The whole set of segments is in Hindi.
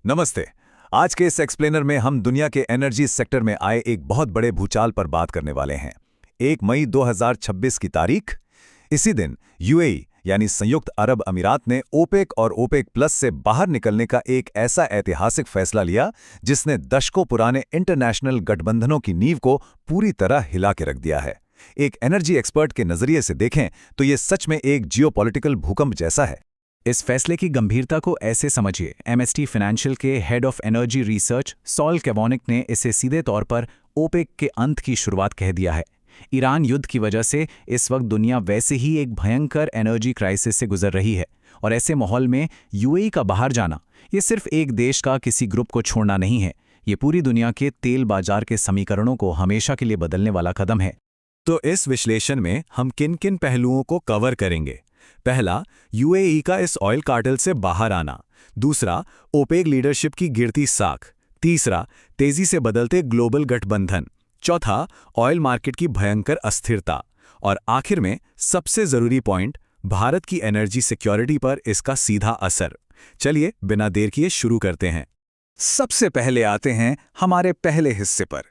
नमस्ते। आज के इस एक्सप्लेनर में हम दुनिया के एनर्जी सेक्टर में आए एक बहुत बड़े भूचाल पर बात करने वाले हैं। 1 मई 2026 की तारीख। इसी दिन यूएई यानी संयुक्त अरब अमीरात ने ओपेक और ओपेक प्लस से बाहर निकलने का एक ऐसा ऐतिहासिक फैसला लिया जिसने दशकों पुराने इंटरनेशनल गठबंधनों की नींव को पूरी तरह हिला के रख दिया है। एक एनर्जी एक्सपर्ट के नजरिए से देखें तो ये सच में एक जियोपॉलिटिकल भूकंप जैसा है। इस फैसले की गंभीरता को ऐसे समझिए, एमएसटी फाइनेंशियल के head of energy research Saul Kavonic ने इसे सीधे तौर पर ओपेक के अंत की शुरुआत कह दिया है। ईरान युद्ध की वजह से इस वक्त दुनिया वैसे ही एक भयंकर एनर्जी क्राइसिस से गुजर रही है, और ऐसे माहौल में यूएई का बाहर जाना ये सिर्फ एक देश का किसी ग्रुप को छोड़ना नहीं है, ये पूरी दुनिया के तेल बाजार के समीकरणों को हमेशा के लिए बदलने वाला कदम है। तो इस विश्लेषण में हम किन किन पहलुओं को कवर करेंगे। पहला, यूएई का इस ऑयल कार्टेल से बाहर आना। दूसरा, ओपेक लीडरशिप की गिरती साख। तीसरा, तेजी से बदलते ग्लोबल गठबंधन। चौथा, ऑयल मार्केट की भयंकर अस्थिरता। और आखिर में सबसे जरूरी पॉइंट, भारत की एनर्जी सिक्योरिटी पर इसका सीधा असर। चलिए बिना देर किए शुरू करते हैं। सबसे पहले आते हैं हमारे पहले हिस्से पर,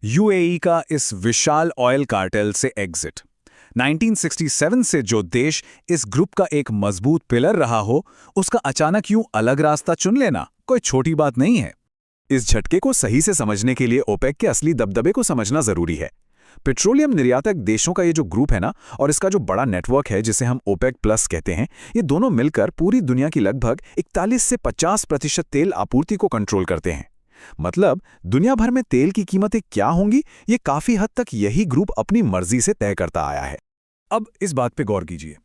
यूएई का इस विशाल ऑयल कार्टेल से एग्जिट। 1967 से जो देश इस ग्रुप का एक मजबूत पिलर रहा हो, उसका अचानक यूं अलग रास्ता चुन लेना कोई छोटी बात नहीं है। इस झटके को सही से समझने के लिए ओपेक के असली दबदबे को समझना जरूरी है। पेट्रोलियम निर्यातक देशों का ये जो ग्रुप है ना, और इसका जो बड़ा नेटवर्क है जिसे हम ओपेक प्लस कहते हैं, ये दोनों मिलकर पूरी दुनिया की लगभग 41 से 50% तेल आपूर्ति को कंट्रोल करते हैं। मतलब दुनिया भर में तेल की कीमतें क्या होंगी, ये काफी हद तक यही ग्रुप अपनी मर्जी से तय करता आया है। अब इस बात पे गौर कीजिए,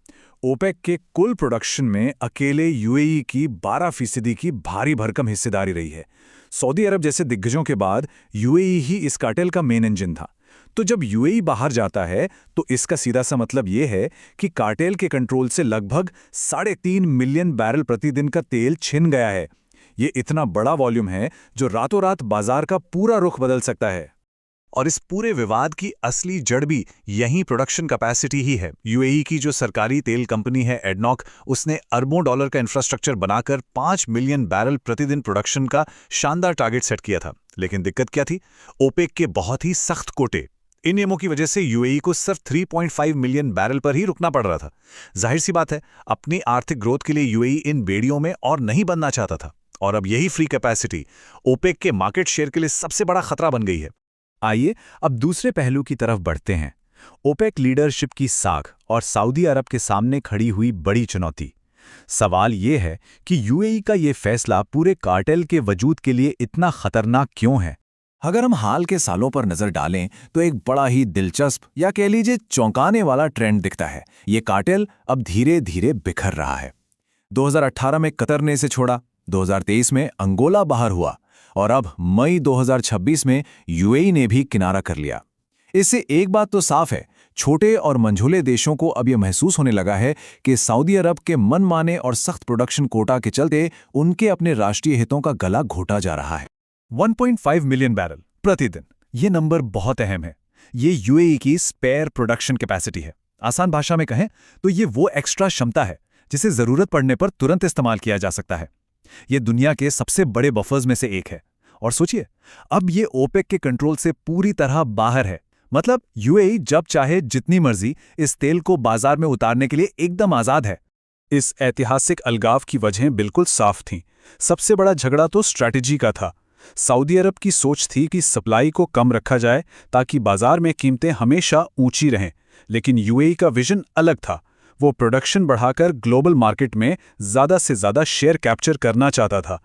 ओपेक के कुल प्रोडक्शन में अकेले यूएई की 12% की भारी भरकम हिस्सेदारी रही है। सऊदी अरब जैसे दिग्गजों के बाद यूएई ही इस कार्टेल का मेन इंजन था। तो जब यूएई बाहर जाता है तो इसका सीधा सा मतलब ये है कि कार्टेल के कंट्रोल से लगभग 3.5 मिलियन बैरल प्रतिदिन का तेल छिन गया है। ये इतना बड़ा वॉल्यूम है जो रातों रात बाजार का पूरा रुख बदल सकता है। और इस पूरे विवाद की असली जड़ भी यही प्रोडक्शन कैपेसिटी ही है। यूएई की जो सरकारी तेल कंपनी है एडनॉक, उसने अरबों डॉलर का इंफ्रास्ट्रक्चर बनाकर 5 मिलियन बैरल प्रतिदिन प्रोडक्शन का शानदार टारगेट सेट किया था। लेकिन दिक्कत क्या थी? ओपेक के बहुत ही सख्त कोटे। इन नियमों की वजह से यूएई को सिर्फ 3.5 मिलियन बैरल पर ही रुकना पड़ रहा था। जाहिर सी बात है, अपनी आर्थिक ग्रोथ के लिए यूएई इन बेड़ियों में और नहीं बनना चाहता था। और अब यही फ्री कैपेसिटी ओपेक के मार्केट शेयर के लिए सबसे बड़ा खतरा बन गई है। आइए अब दूसरे पहलू की तरफ बढ़ते हैं, ओपेक लीडरशिप की साख और सऊदी अरब के सामने खड़ी हुई बड़ी चुनौती। सवाल ये है कि यूएई का ये फैसला पूरे कार्टेल के वजूद के लिए इतना खतरनाक क्यों है? अगर हम हाल के सालों पर नजर डालें तो एक बड़ा ही दिलचस्प या कह लीजिए चौंकाने वाला ट्रेंड दिखता है। ये कार्टेल अब धीरे धीरे बिखर रहा है। 2018 में कतर ने इसे छोड़ा, 2023 में अंगोला बाहर हुआ, और अब मई 2026 में यूएई ने भी किनारा कर लिया। इससे एक बात तो साफ है, छोटे और मंझोले देशों को अब यह महसूस होने लगा है कि सऊदी अरब के मनमाने और सख्त प्रोडक्शन कोटा के चलते उनके अपने राष्ट्रीय हितों का गला घोटा जा रहा है। 1.5 मिलियन बैरल प्रतिदिन, ये नंबर बहुत अहम है। ये यूएई की स्पेयर प्रोडक्शन कैपेसिटी है। आसान भाषा में कहें तो ये वो एक्स्ट्रा क्षमता है जिसे जरूरत पड़ने पर तुरंत इस्तेमाल किया जा सकता है। ये दुनिया के सबसे बड़े बफर्स में से एक है। और सोचिए, अब ये ओपेक के कंट्रोल से पूरी तरह बाहर है। मतलब यूएई जब चाहे जितनी मर्जी इस तेल को बाजार में उतारने के लिए एकदम आजाद है। इस ऐतिहासिक अलगाव की वजहें बिल्कुल साफ थीं। सबसे बड़ा झगड़ा तो स्ट्रैटेजी का था। सऊदी अरब की सोच थी कि सप्लाई को कम रखा जाए ताकि बाजार में कीमतें हमेशा ऊंची रहें। लेकिन यूएई का विजन अलग था। वो प्रोडक्शन बढ़ाकर ग्लोबल मार्केट में ज़्यादा से ज़्यादा शेयर कैप्चर करना चाहता था।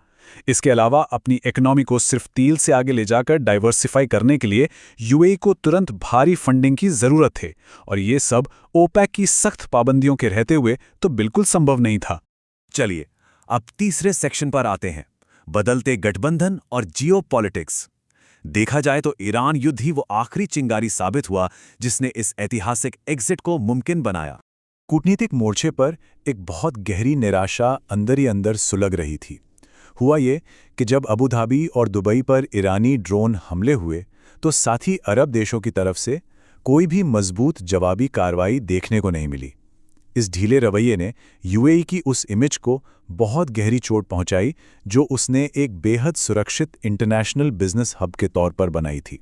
इसके अलावा अपनी इकोनॉमी को सिर्फ तेल से आगे ले जाकर डाइवर्सिफाई करने के लिए यूएई को तुरंत भारी फंडिंग की ज़रूरत थी, और ये सब ओपेक की सख्त पाबंदियों के रहते हुए तो बिल्कुल संभव नहीं था। चलिए अब तीसरे सेक्शन पर आते हैं, बदलते गठबंधन और जियोपॉलिटिक्स। देखा जाए तो ईरान युद्ध ही वो आखिरी चिंगारी साबित हुआ जिसने इस ऐतिहासिक एग्जिट को मुमकिन बनाया। कूटनीतिक मोर्चे पर एक बहुत गहरी निराशा अंदर ही अंदर सुलग रही थी। हुआ ये कि जब अबू धाबी और दुबई पर ईरानी ड्रोन हमले हुए तो साथी अरब देशों की तरफ से कोई भी मजबूत जवाबी कार्रवाई देखने को नहीं मिली। इस ढीले रवैये ने यूएई की उस इमेज को बहुत गहरी चोट पहुंचाई जो उसने एक बेहद सुरक्षित इंटरनेशनल बिजनेस हब के तौर पर बनाई थी।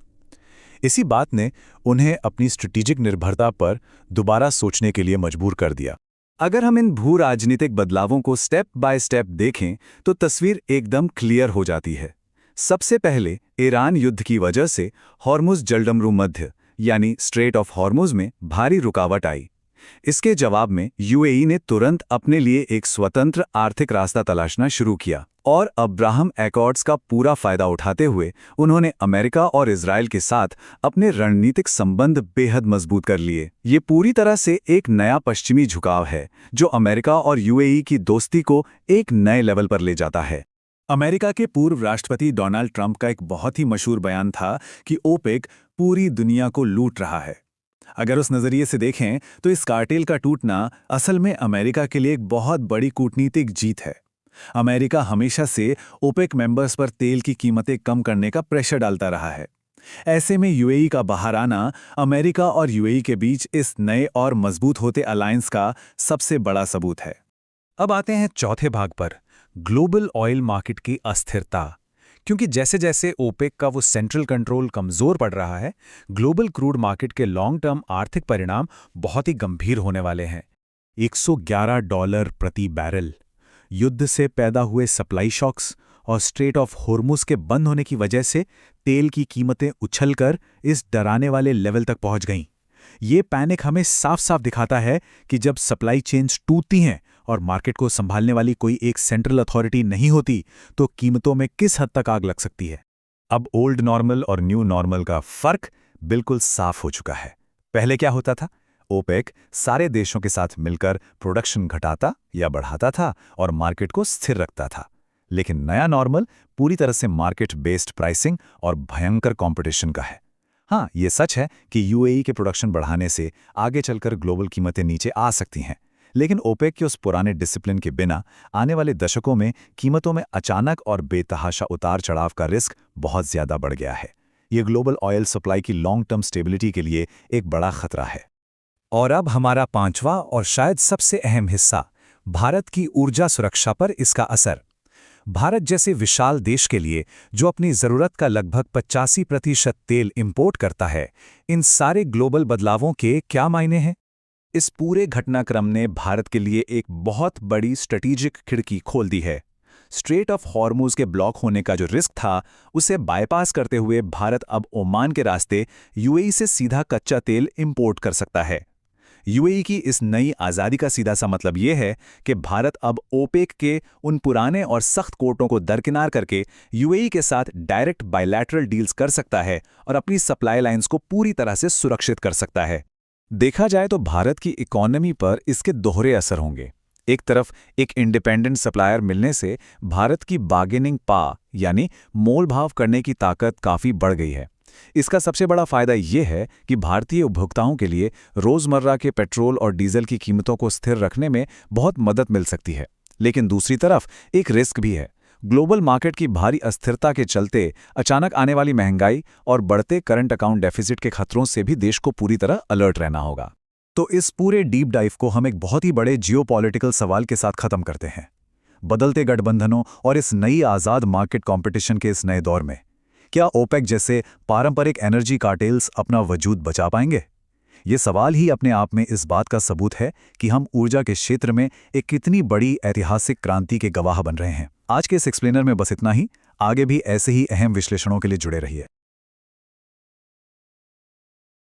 इसी बात ने उन्हें अपनी स्ट्रेटेजिक निर्भरता पर दोबारा सोचने के लिए मजबूर कर दिया। अगर हम इन भू राजनीतिक बदलावों को स्टेप बाय स्टेप देखें तो तस्वीर एकदम क्लियर हो जाती है। सबसे पहले ईरान युद्ध की वजह से हॉर्मुज़ जलडमरू मध्य यानी स्ट्रेट ऑफ हॉर्मुज़ में भारी रुकावट आई। इसके जवाब में यूएई ने तुरंत अपने लिए एक स्वतंत्र आर्थिक रास्ता तलाशना शुरू किया और अब्राहम एकॉर्ड्स का पूरा फायदा उठाते हुए उन्होंने अमेरिका और इजराइल के साथ अपने रणनीतिक संबंध बेहद मजबूत कर लिए। ये पूरी तरह से एक नया पश्चिमी झुकाव है जो अमेरिका और यूएई की दोस्ती को एक नए लेवल पर ले जाता है। अमेरिका के पूर्व राष्ट्रपति डोनाल्ड ट्रंप का एक बहुत ही मशहूर बयान था कि ओपेक पूरी दुनिया को लूट रहा है। अगर उस नज़रिए से देखें तो इस कार्टेल का टूटना असल में अमेरिका के लिए एक बहुत बड़ी कूटनीतिक जीत है। अमेरिका हमेशा से ओपेक मेंबर्स पर तेल की कीमतें कम करने का प्रेशर डालता रहा है। ऐसे में यूएई का बाहर आना अमेरिका और यूएई के बीच इस नए और मजबूत होते अलायंस का सबसे बड़ा सबूत है। अब आते हैं चौथे भाग पर, ग्लोबल ऑयल मार्केट की अस्थिरता। क्योंकि जैसे जैसे ओपेक का वो सेंट्रल कंट्रोल कमज़ोर पड़ रहा है, ग्लोबल क्रूड मार्केट के लॉन्ग टर्म आर्थिक परिणाम बहुत ही गंभीर होने वाले हैं। $111 प्रति बैरल। युद्ध से पैदा हुए सप्लाई शॉक्स और स्ट्रेट ऑफ हॉर्मुज़ के बंद होने की वजह से तेल की कीमतें उछलकर इस डराने वाले लेवल तक पहुंच गईं। ये पैनिक हमें साफ साफ दिखाता है कि जब सप्लाई चेन्स टूटती हैं और मार्केट को संभालने वाली कोई एक सेंट्रल अथॉरिटी नहीं होती तो कीमतों में किस हद तक आग लग सकती है। अब ओल्ड नॉर्मल और न्यू नॉर्मल का फर्क बिल्कुल साफ हो चुका है। पहले क्या होता था? ओपेक सारे देशों के साथ मिलकर प्रोडक्शन घटाता या बढ़ाता था और मार्केट को स्थिर रखता था। लेकिन नया नॉर्मल पूरी तरह से मार्केट बेस्ड प्राइसिंग और भयंकर कंपटीशन का है। हाँ, ये सच है कि यूएई के प्रोडक्शन बढ़ाने से आगे चलकर ग्लोबल कीमतें नीचे आ सकती हैं, लेकिन ओपेक के उस पुराने डिसिप्लिन के बिना आने वाले दशकों में कीमतों में अचानक और बेतहाशा उतार चढ़ाव का रिस्क बहुत ज्यादा बढ़ गया है। ये ग्लोबल ऑयल सप्लाई की लॉन्ग टर्म स्टेबिलिटी के लिए एक बड़ा खतरा है। और अब हमारा पांचवा और शायद सबसे अहम हिस्सा, भारत की ऊर्जा सुरक्षा पर इसका असर। भारत जैसे विशाल देश के लिए जो अपनी ज़रूरत का लगभग 85% तेल इंपोर्ट करता है, इन सारे ग्लोबल बदलावों के क्या मायने हैं? इस पूरे घटनाक्रम ने भारत के लिए एक बहुत बड़ी स्ट्रेटेजिक खिड़की खोल दी है। स्ट्रेट ऑफ हॉर्मुज़ के ब्लॉक होने का जो रिस्क था, उसे बाईपास करते हुए भारत अब ओमान के रास्ते यूएई से सीधा कच्चा तेल इंपोर्ट कर सकता है। यूएई की इस नई आज़ादी का सीधा सा मतलब ये है कि भारत अब ओपेक के उन पुराने और सख्त कोर्टों को दरकिनार करके यूएई के साथ डायरेक्ट बायलैटरल डील्स कर सकता है और अपनी सप्लाई लाइंस को पूरी तरह से सुरक्षित कर सकता है। देखा जाए तो भारत की इकोनॉमी पर इसके दोहरे असर होंगे। एक तरफ एक इंडिपेंडेंट सप्लायर मिलने से भारत की बार्गेनिंग यानी मोल भाव करने की ताकत काफ़ी बढ़ गई है। इसका सबसे बड़ा फायदा ये है कि भारतीय उपभोक्ताओं के लिए रोज़मर्रा के पेट्रोल और डीजल की कीमतों को स्थिर रखने में बहुत मदद मिल सकती है। लेकिन दूसरी तरफ एक रिस्क भी है। ग्लोबल मार्केट की भारी अस्थिरता के चलते अचानक आने वाली महंगाई और बढ़ते करंट अकाउंट डेफिसिट के खतरों से भी देश को पूरी तरह अलर्ट रहना होगा। तो इस पूरे डीप डाइव को हम एक बहुत ही बड़े जियोपॉलिटिकल सवाल के साथ खत्म करते हैं। बदलते गठबंधनों और इस नई आज़ाद मार्केट कॉम्पिटिशन के इस नए दौर में क्या ओपेक जैसे पारंपरिक एनर्जी कार्टेल्स अपना वजूद बचा पाएंगे? ये सवाल ही अपने आप में इस बात का सबूत है कि हम ऊर्जा के क्षेत्र में एक कितनी बड़ी ऐतिहासिक क्रांति के गवाह बन रहे हैं। आज के इस एक्सप्लेनर में बस इतना ही। आगे भी ऐसे ही अहम विश्लेषणों के लिए जुड़े रहिए।